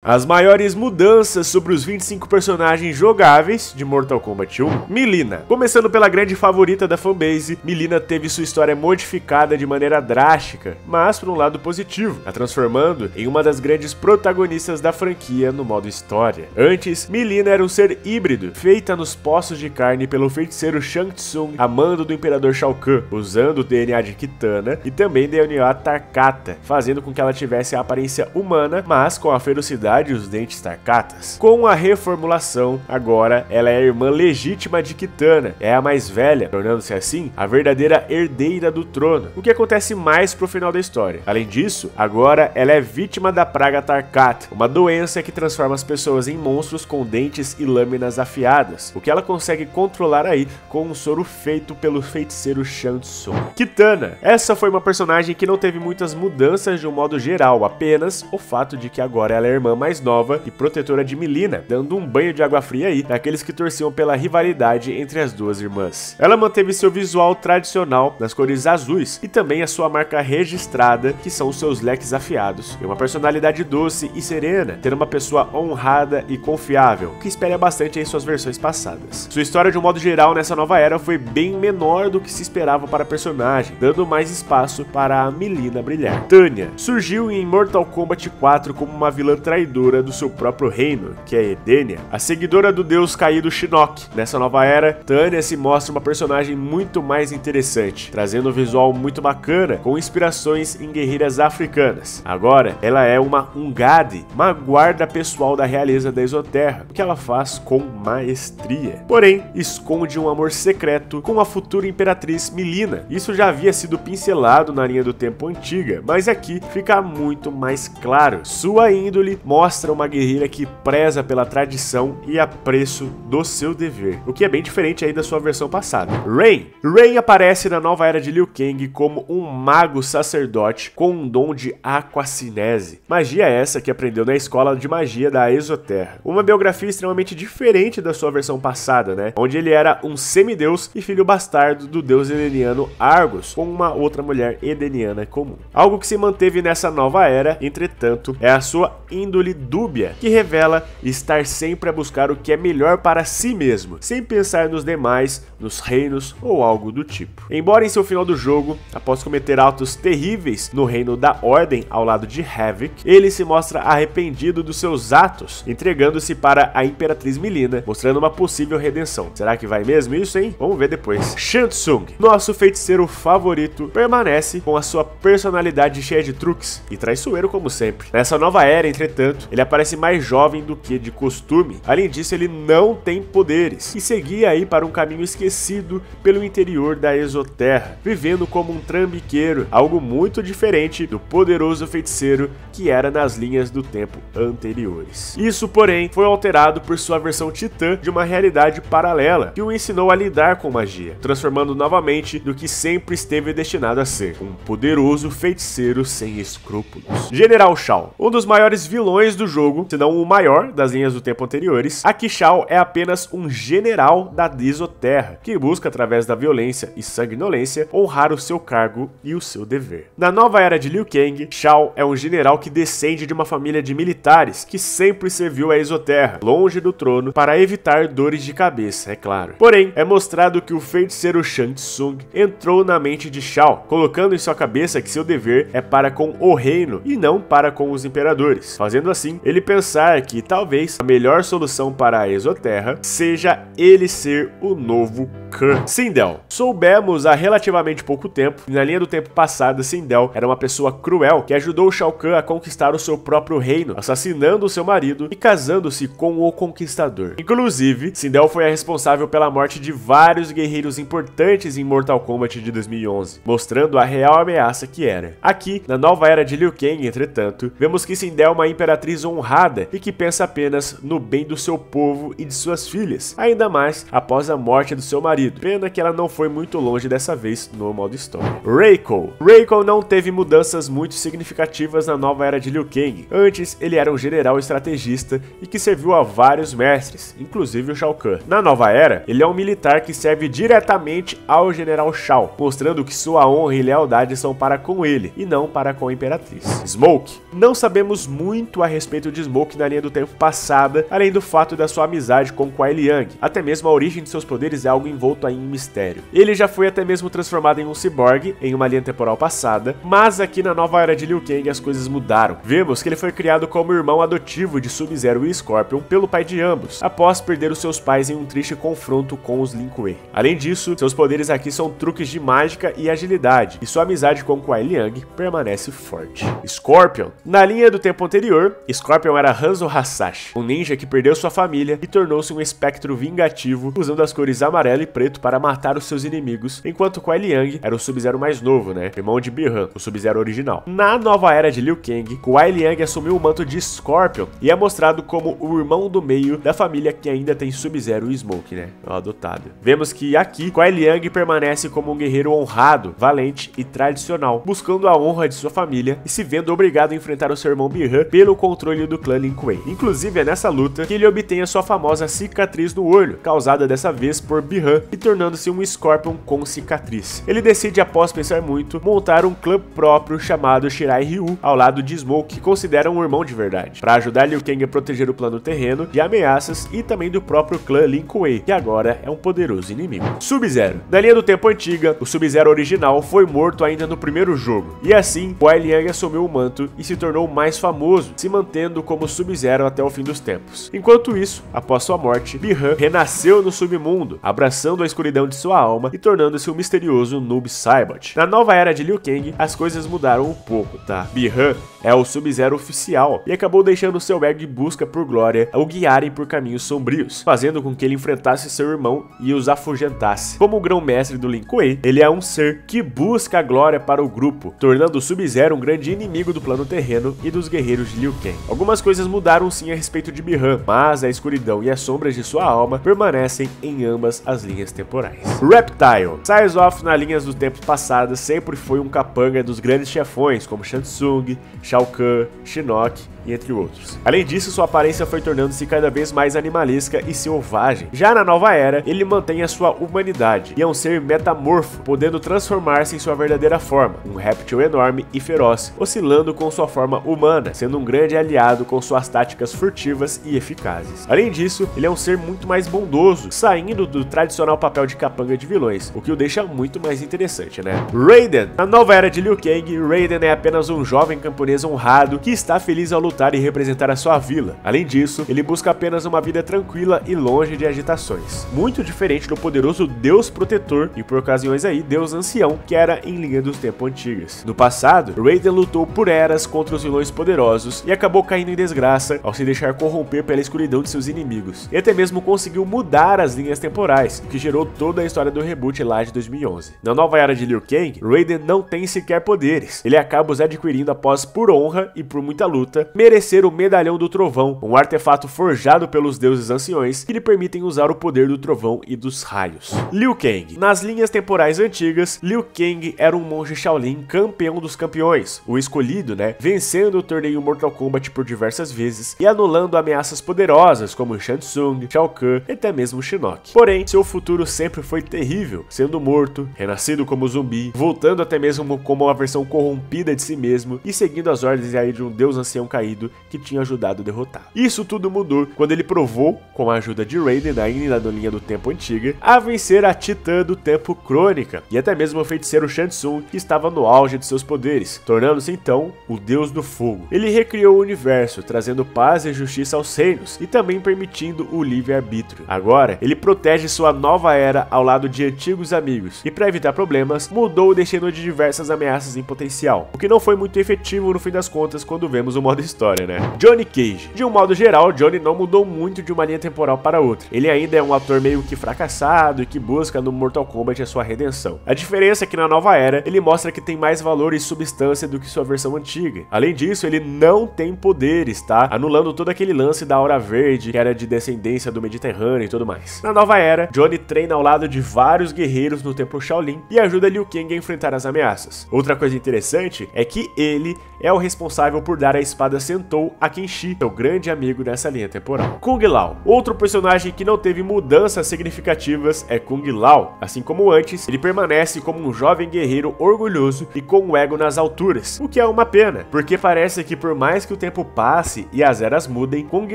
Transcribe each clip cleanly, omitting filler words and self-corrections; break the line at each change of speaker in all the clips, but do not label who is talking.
As maiores mudanças sobre os 25 personagens jogáveis de Mortal Kombat 1. Mileena. Começando pela grande favorita da fanbase, Mileena teve sua história modificada de maneira drástica, mas por um lado positivo, a transformando em uma das grandes protagonistas da franquia no modo história. Antes, Mileena era um ser híbrido, feita nos poços de carne pelo feiticeiro Shang Tsung, a mando do Imperador Shao Kahn, usando o DNA de Kitana e também DNA Tarkata, fazendo com que ela tivesse a aparência humana, mas com a ferocidade e os dentes Tarkatas. Com a reformulação, agora ela é a irmã legítima de Kitana, é a mais velha, tornando-se assim a verdadeira herdeira do trono, o que acontece mais pro final da história. Além disso, agora ela é vítima da praga Tarkat, uma doença que transforma as pessoas em monstros com dentes e lâminas afiadas, o que ela consegue controlar aí com um soro feito pelo feiticeiro Shang Tsung. Kitana, essa foi uma personagem que não teve muitas mudanças de um modo geral, apenas o fato de que agora ela é a irmã mais nova e protetora de Mileena, dando um banho de água fria aí naqueles que torciam pela rivalidade entre as duas irmãs. Ela manteve seu visual tradicional nas cores azuis e também a sua marca registrada, que são os seus leques afiados, e uma personalidade doce e serena, ter uma pessoa honrada e confiável, que espelha bastante em suas versões passadas. Sua história de um modo geral nessa nova era foi bem menor do que se esperava para a personagem, dando mais espaço para a Mileena brilhar. Tanya surgiu em Mortal Kombat 4 como uma vilã traidora do seu próprio reino, que é Edenia, a seguidora do deus caído Shinnok. Nessa nova era, Tanya se mostra uma personagem muito mais interessante, trazendo um visual muito bacana, com inspirações em guerreiras africanas. Agora, ela é uma Ungadi, uma guarda pessoal da realeza da Exoterra, o que ela faz com maestria. Porém, esconde um amor secreto com a futura imperatriz Mileena. Isso já havia sido pincelado na linha do tempo antiga, mas aqui fica muito mais claro. Sua índole mostra uma guerreira que preza pela tradição e apreço do seu dever, o que é bem diferente aí da sua versão passada. Rain aparece na nova era de Liu Kang como um mago sacerdote com um dom de aquacinese, magia essa que aprendeu na escola de magia da Exoterra. Uma biografia extremamente diferente da sua versão passada, né? Onde ele era um semideus e filho bastardo do deus edeniano Argus, com uma outra mulher edeniana comum. Algo que se manteve nessa nova era, entretanto, é a sua índole dúbia, que revela estar sempre a buscar o que é melhor para si mesmo, sem pensar nos demais, nos reinos ou algo do tipo. Embora em seu final do jogo, após cometer atos terríveis no reino da Ordem ao lado de Havik, ele se mostra arrependido dos seus atos, entregando-se para a Imperatriz Mileena, mostrando uma possível redenção. Será que vai mesmo isso, hein? Vamos ver depois. Shang Tsung, nosso feiticeiro favorito, permanece com a sua personalidade cheia de truques e traiçoeiro como sempre. Nessa nova era, entretanto, ele aparece mais jovem do que de costume. Além disso, ele não tem poderes e seguia aí para um caminho esquecido pelo interior da Exoterra, vivendo como um trambiqueiro, algo muito diferente do poderoso feiticeiro que era nas linhas do tempo anteriores. Isso, porém, foi alterado por sua versão titã de uma realidade paralela, que o ensinou a lidar com magia, transformando novamente do que sempre esteve destinado a ser, um poderoso feiticeiro sem escrúpulos. General Shao, um dos maiores vilões do jogo, se não o maior das linhas do tempo anteriores, aqui Shao é apenas um general da Exoterra, que busca através da violência e sanguinolência honrar o seu cargo e o seu dever. Na nova era de Liu Kang, Shao é um general que descende de uma família de militares que sempre serviu a Exoterra, longe do trono, para evitar dores de cabeça, é claro. Porém, é mostrado que o feiticeiro Shang Tsung entrou na mente de Shao, colocando em sua cabeça que seu dever é para com o reino e não para com os imperadores, fazendo assim ele pensar que talvez a melhor solução para a Exoterra seja ele ser o novo Kahn. Sindel. Soubemos há relativamente pouco tempo que na linha do tempo passada, Sindel era uma pessoa cruel que ajudou Shao Kahn a conquistar o seu próprio reino, assassinando o seu marido e casando-se com o Conquistador. Inclusive, Sindel foi a responsável pela morte de vários guerreiros importantes em Mortal Kombat de 2011, mostrando a real ameaça que era. Aqui, na nova era de Liu Kang, entretanto, vemos que Sindel é uma imperatriz honrada e que pensa apenas no bem do seu povo e de suas filhas, ainda mais após a morte do seu marido marido. Pena que ela não foi muito longe dessa vez no modo história. Reiko não teve mudanças muito significativas na nova era de Liu Kang. Antes, ele era um general estrategista e que serviu a vários mestres, inclusive o Shao Kahn. Na nova era, ele é um militar que serve diretamente ao general Shao, mostrando que sua honra e lealdade são para com ele e não para com a Imperatriz. Smoke. Não sabemos muito a respeito de Smoke na linha do tempo passada, além do fato da sua amizade com Kuai Liang. Até mesmo a origem de seus poderes é algo envolto aí em mistério. Ele já foi até mesmo transformado em um ciborgue em uma linha temporal passada, mas aqui na nova era de Liu Kang as coisas mudaram. Vemos que ele foi criado como irmão adotivo de Sub-Zero e Scorpion pelo pai de ambos, após perder os seus pais em um triste confronto com os Lin Kuei. Além disso, seus poderes aqui são truques de mágica e agilidade, e sua amizade com Kuai Liang permanece forte. Scorpion. Na linha do tempo anterior, Scorpion era Hanzo Hasashi, um ninja que perdeu sua família e tornou-se um espectro vingativo, usando as cores amarelo e preto para matar os seus inimigos, enquanto Kuai Liang era o Sub-Zero mais novo, né? Irmão de Bi-Han, o Sub-Zero original. Na nova era de Liu Kang, Kuai Liang assumiu o manto de Scorpion e é mostrado como o irmão do meio da família que ainda tem Sub-Zero e Smoke, né? O adotado. Vemos que aqui, Kuai Liang permanece como um guerreiro honrado, valente e tradicional, buscando a honra de sua família e se vendo obrigado a enfrentar o seu irmão Bi-Han pelo controle do clã Lin Kuei. Inclusive é nessa luta que ele obtém a sua famosa cicatriz no olho, causada dessa vez por Bi-Han e tornando-se um Scorpion com cicatriz. Ele decide, após pensar muito, montar um clã próprio chamado Shirai Ryu, ao lado de Smoke, que considera um irmão de verdade, para ajudar Liu Kang a proteger o plano terreno de ameaças e também do próprio clã Lin Kuei, que agora é um poderoso inimigo. Sub-Zero. Na linha do tempo antiga, o Sub-Zero original foi morto ainda no primeiro jogo, e assim, Kuai Liang assumiu o manto e se tornou mais famoso, se mantendo como Sub-Zero até o fim dos tempos. Enquanto isso, após sua morte, Bi-Han renasceu no submundo, abraçando a escuridão de sua alma e tornando-se um misterioso Noob Saibot. Na nova era de Liu Kang, as coisas mudaram um pouco, tá? Bi-Han é o Sub-Zero oficial e acabou deixando seu ego de busca por glória o guiarem por caminhos sombrios, fazendo com que ele enfrentasse seu irmão e os afugentasse. Como o grão-mestre do Lin Kuei, ele é um ser que busca a glória para o grupo, tornando o Sub-Zero um grande inimigo do plano terreno e dos guerreiros de Liu Kang. Algumas coisas mudaram sim a respeito de Bi-Han, mas a escuridão e as sombras de sua alma permanecem em ambas as linhas temporais. Reptile. Syzoth na linhas do tempo passado sempre foi um capanga dos grandes chefões como Shang Tsung, Shao Kahn, Shinnok e entre outros. Além disso, sua aparência foi tornando-se cada vez mais animalesca e selvagem. Já na nova era, ele mantém a sua humanidade e é um ser metamorfo, podendo transformar-se em sua verdadeira forma, um réptil enorme e feroz, oscilando com sua forma humana, sendo um grande aliado com suas táticas furtivas e eficazes. Além disso, ele é um ser muito mais bondoso, saindo do tradicional papel de capanga de vilões, o que o deixa muito mais interessante, né? Raiden. Na nova era de Liu Kang, Raiden é apenas um jovem camponês honrado que está feliz ao lutar e representar a sua vila. Além disso, ele busca apenas uma vida tranquila e longe de agitações. Muito diferente do poderoso Deus Protetor e por ocasiões aí, Deus Ancião, que era em linha dos tempos antigos. No passado, Raiden lutou por eras contra os vilões poderosos e acabou caindo em desgraça ao se deixar corromper pela escuridão de seus inimigos. E até mesmo conseguiu mudar as linhas temporais, o que gerou toda a história do reboot lá de 2011. Na nova era de Liu Kang, Raiden não tem sequer poderes. Ele acaba os adquirindo após, por honra e por muita luta, merecer o Medalhão do Trovão, um artefato forjado pelos deuses anciões que lhe permitem usar o poder do trovão e dos raios. Liu Kang. Nas linhas temporais antigas, Liu Kang era um monge Shaolin campeão dos campeões, o escolhido, né, vencendo o torneio Mortal Kombat por diversas vezes e anulando ameaças poderosas como Shang Tsung, Shao Kahn e até mesmo Shinnok. Porém, seu futuro sempre foi terrível, sendo morto, renascido como zumbi, voltando até mesmo como uma versão corrompida de si mesmo e seguindo as ordens aí de um deus ancião caído que tinha ajudado a derrotar. Isso tudo mudou quando ele provou, com a ajuda de Raiden ainda na linha do tempo antiga, a vencer a Titã do tempo Crônica e até mesmo o feiticeiro Shang Tsung, que estava no auge de seus poderes, tornando-se então o Deus do Fogo. Ele recriou o universo, trazendo paz e justiça aos reinos e também permitindo o livre-arbítrio. Agora, ele protege sua nova era ao lado de antigos amigos e, para evitar problemas, mudou o destino de diversas ameaças em potencial, o que não foi muito efetivo no fim das contas quando vemos o modo história. história, né? Johnny Cage. De um modo geral, Johnny não mudou muito de uma linha temporal para outra. Ele ainda é um ator meio que fracassado e que busca no Mortal Kombat a sua redenção. A diferença é que na nova era, ele mostra que tem mais valor e substância do que sua versão antiga. Além disso, ele não tem poderes, tá? Anulando todo aquele lance da aura verde, que era de descendência do Mediterrâneo e tudo mais. Na nova era, Johnny treina ao lado de vários guerreiros no templo Shaolin e ajuda Liu Kang a enfrentar as ameaças. Outra coisa interessante é que ele é o responsável por dar a espada Sentou a Kenshi, seu grande amigo nessa linha temporal. Kung Lao. Outro personagem que não teve mudanças significativas é Kung Lao. Assim como antes, ele permanece como um jovem guerreiro orgulhoso e com o ego nas alturas, o que é uma pena, porque parece que por mais que o tempo passe e as eras mudem, Kung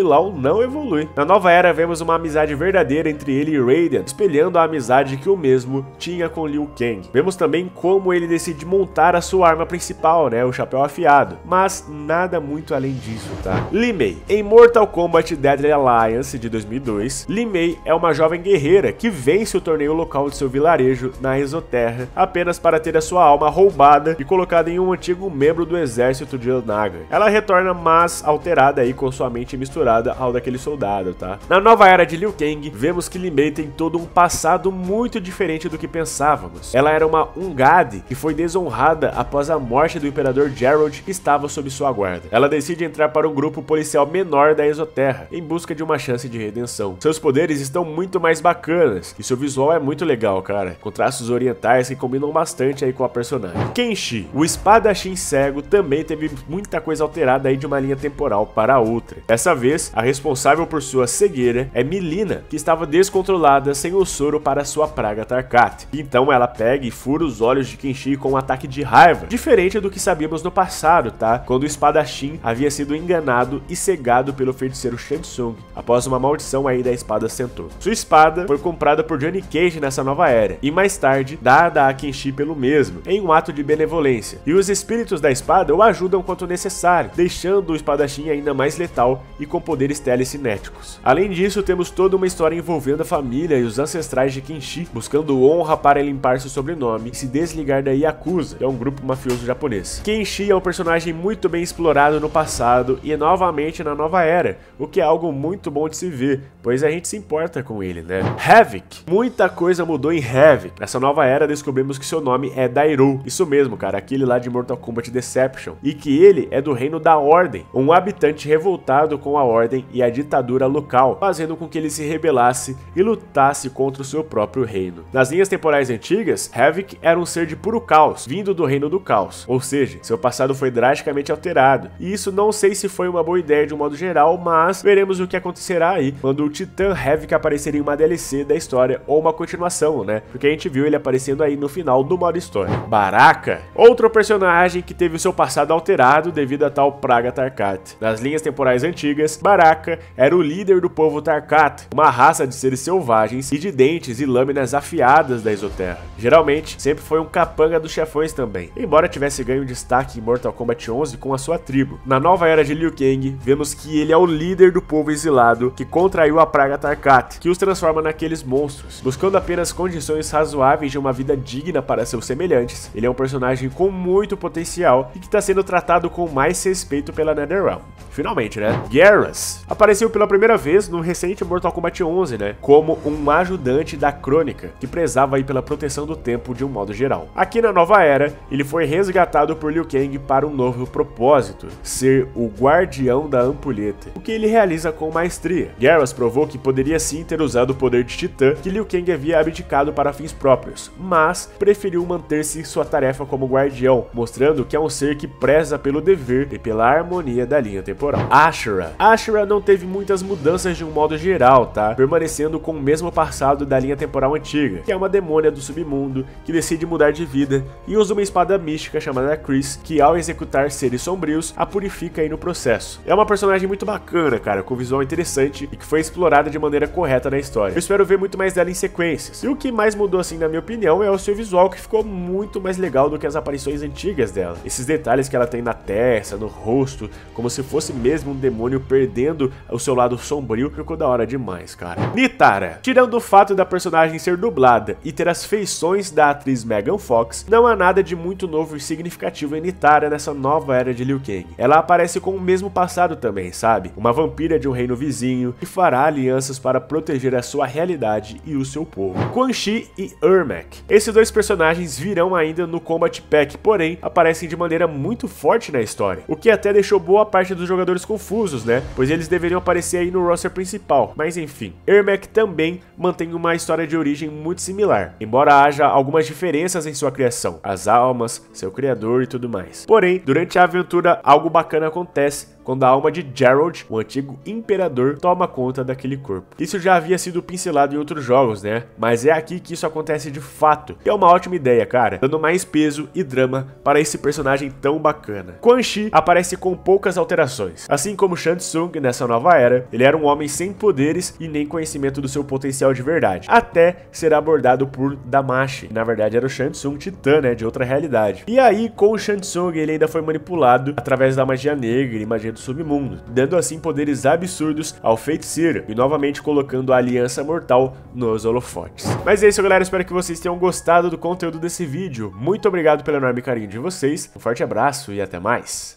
Lao não evolui. Na nova era, vemos uma amizade verdadeira entre ele e Raiden, espelhando a amizade que o mesmo tinha com Liu Kang. Vemos também como ele decide montar a sua arma principal, né, o chapéu afiado, mas nada muito além disso, tá? Li Mei. Em Mortal Kombat Deadly Alliance de 2002, Li Mei é uma jovem guerreira que vence o torneio local de seu vilarejo na Exoterra apenas para ter a sua alma roubada e colocada em um antigo membro do exército de Naga. Ela retorna, mas alterada aí com sua mente misturada ao daquele soldado, tá? Na nova era de Liu Kang, vemos que Li Mei tem todo um passado muito diferente do que pensávamos. Ela era uma Ungadi que foi desonrada após a morte do Imperador Gerald, que estava sob sua guarda. Ela decide entrar para um grupo policial menor da Exoterra, em busca de uma chance de redenção. Seus poderes estão muito mais bacanas, e seu visual é muito legal, cara, com traços orientais que combinam bastante aí com a personagem. Kenshi, o espadachim cego, também teve muita coisa alterada aí de uma linha temporal para outra. Dessa vez, a responsável por sua cegueira é Mileena, que estava descontrolada sem o soro para sua praga Tarkat. Então ela pega e fura os olhos de Kenshi com um ataque de raiva, diferente do que sabíamos no passado, tá? Quando o espadachim havia sido enganado e cegado pelo feiticeiro Shang Tsung, após uma maldição aí da espada Sentou. Sua espada foi comprada por Johnny Cage nessa nova era, e mais tarde, dada a Kenshi pelo mesmo, em um ato de benevolência. E os espíritos da espada o ajudam quanto necessário, deixando o espadachim ainda mais letal e com poderes telecinéticos. Além disso, temos toda uma história envolvendo a família e os ancestrais de Kenshi, buscando honra para limpar seu sobrenome e se desligar da Yakuza, que é um grupo mafioso japonês. Kenshi é um personagem muito bem explorado no passado e novamente na nova era, o que é algo muito bom de se ver, pois a gente se importa com ele, né? Havik. Muita coisa mudou em Havik. Nessa nova era descobrimos que seu nome é Dairo. Isso mesmo, cara, aquele lá de Mortal Kombat Deception. E que ele é do reino da Ordem, um habitante revoltado com a Ordem e a ditadura local, fazendo com que ele se rebelasse e lutasse contra o seu próprio reino. Nas linhas temporais antigas, Havik era um ser de puro caos, vindo do reino do caos, ou seja, seu passado foi drasticamente alterado. E isso não sei se foi uma boa ideia de um modo geral, mas veremos o que acontecerá aí quando o Titã Havik aparecer em uma DLC da história ou uma continuação, né? Porque a gente viu ele aparecendo aí no final do modo história. Baraka, outro personagem que teve o seu passado alterado devido a tal praga Tarkat. Nas linhas temporais antigas, Baraka era o líder do povo Tarkat, uma raça de seres selvagens e de dentes e lâminas afiadas da Exoterra. Geralmente, sempre foi um capanga dos chefões também, embora tivesse ganho destaque em Mortal Kombat 11 com a sua tribo. Na nova era de Liu Kang, vemos que ele é o líder do povo exilado que contraiu a praga Tarkat, que os transforma naqueles monstros. Buscando apenas condições razoáveis de uma vida digna para seus semelhantes, ele é um personagem com muito potencial e que está sendo tratado com mais respeito pela NetherRealm. Finalmente, né? Geras apareceu pela primeira vez no recente Mortal Kombat 11, né? Como um ajudante da Crônica, que prezava aí pela proteção do tempo de um modo geral. Aqui na nova era, ele foi resgatado por Liu Kang para um novo propósito, ser o guardião da ampulheta, o que ele realiza com maestria. Geras provou que poderia sim ter usado o poder de Titã que Liu Kang havia abdicado para fins próprios, mas preferiu manter-se em sua tarefa como guardião, mostrando que é um ser que preza pelo dever e pela harmonia da linha temporal. Ashura. Ashura não teve muitas mudanças de um modo geral, tá? Permanecendo com o mesmo passado da linha temporal antiga, que é uma demônia do submundo que decide mudar de vida e usa uma espada mística chamada Chris, que ao executar seres sombrios, a purifica aí no processo. É uma personagem muito bacana, cara, com visual interessante e que foi explorada de maneira correta na história. Eu espero ver muito mais dela em sequências. E o que mais mudou, assim, na minha opinião, é o seu visual, que ficou muito mais legal do que as aparições antigas dela. Esses detalhes que ela tem na testa, no rosto, como se fosse mesmo um demônio perdendo o seu lado sombrio, ficou da hora demais, cara. Nitara. Tirando o fato da personagem ser dublada e ter as feições da atriz Megan Fox, não há nada de muito novo e significativo em Nitara nessa nova era de Liu Kang. Ela aparece com o mesmo passado também, sabe? Uma vampira de um reino vizinho que fará alianças para proteger a sua realidade e o seu povo. Quan Chi e Ermac. Esses dois personagens virão ainda no Combat Pack, porém aparecem de maneira muito forte na história, o que até deixou boa parte dos jogadores confusos, né? Pois eles deveriam aparecer aí no roster principal, mas enfim. Ermac também mantém uma história de origem muito similar, embora haja algumas diferenças em sua criação, as almas, seu criador e tudo mais. Porém, durante a aventura, algo bacana acontece quando a alma de Gerald, o antigo imperador, toma conta daquele corpo. Isso já havia sido pincelado em outros jogos, né? Mas é aqui que isso acontece de fato. E é uma ótima ideia, cara, dando mais peso e drama para esse personagem tão bacana. Quan Chi aparece com poucas alterações. Assim como Shang Tsung nessa nova era, ele era um homem sem poderes e nem conhecimento do seu potencial de verdade, até ser abordado por Damashi. Na verdade era o Shang Tsung Titã, né, de outra realidade. E aí, com o Shang Tsung, ele ainda foi manipulado através da magia negra e magia do submundo, dando assim poderes absurdos ao feiticeiro e novamente colocando a aliança mortal nos holofotes. Mas é isso, galera, espero que vocês tenham gostado do conteúdo desse vídeo. Muito obrigado pelo enorme carinho de vocês, um forte abraço e até mais!